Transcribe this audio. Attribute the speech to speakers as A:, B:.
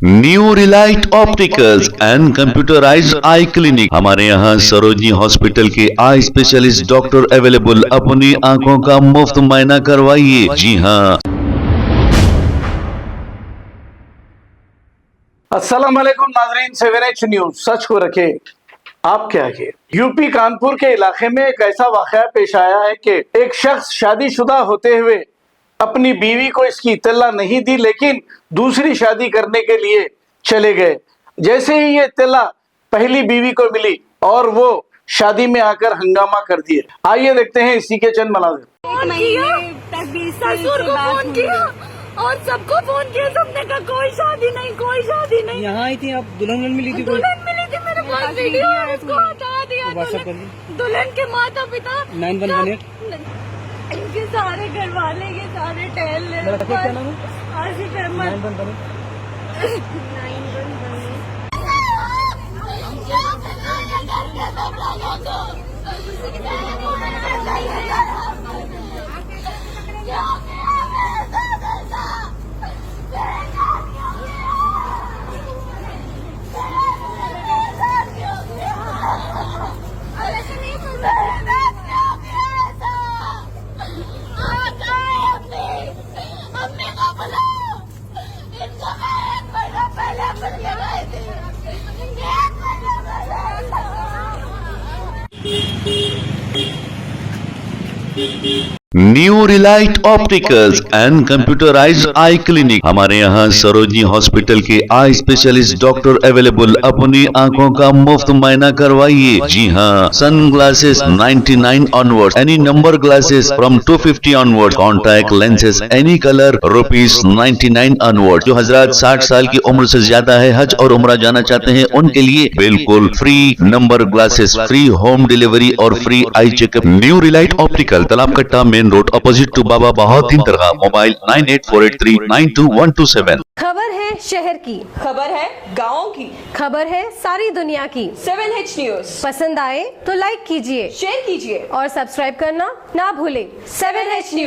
A: New relight opticals and computerised eye clinic. हमारे यहाँ Sarojini hospital के आई स्पेशलिस्ट डॉक्टर अवेलेबल। अपनी आंखों का मुफ्त मुआयना करवाइए। जी हाँ।
B: अस्सलाम वालेकुम नाज़रीन, 7H न्यूज सच को रखे आप क्या है। यूपी कानपुर के इलाके में एक ऐसा वाकया पेश आया है कि एक शख्स शादीशुदा होते हुए अपनी बीवी को इसकी इत्तला नहीं दी, लेकिन दूसरी शादी करने के लिए चले गए। जैसे ही ये इत्तला पहली बीवी को मिली और वो शादी में आकर हंगामा कर दिए। आइए देखते हैं इसी के चंद मनाज़िर।
C: ससुर को फोन किया और सबको फोन किया, सबने कहा कोई शादी नहीं, कोई शादी नहीं।
D: यहाँ आई थी आप? दुल्हन मिली थी?
C: दुल्हन मिली थी, मेरे पास वीडियो है, उसको हटा दिया। दुल्हन के माता पिता
D: 9118
C: इनके सारे घर वाले के सारे टहल ले। Asif Ahmed
A: new relight opticals and computerised eye clinic. हमारे यहाँ सरोजनी हॉस्पिटल के आई स्पेशलिस्ट डॉक्टर अवेलेबल। अपनी आंखों का मुफ्त मुआयना करवाइए। जी हाँ। Sun glasses 99 onward, any number glasses from 250 onward, contact lenses any colour ₹99 onward. जो हजरात 60 साल की उम्र से ज्यादा है, हज और उम्रा जाना चाहते हैं, उनके लिए बिल्कुल free number glasses, free home delivery और free eye checkup. New Relight optical, Talab Katta, main road, opposite to Baba Bahauddin दरगाह। मोबाइल 9848392127।
E: खबर है शहर की,
F: खबर है गाँव की,
E: खबर है सारी दुनिया की।
F: 7H न्यूज
E: पसंद आए तो लाइक कीजिए,
F: शेयर कीजिए
E: और सब्सक्राइब करना ना भूलें।
F: 7H news.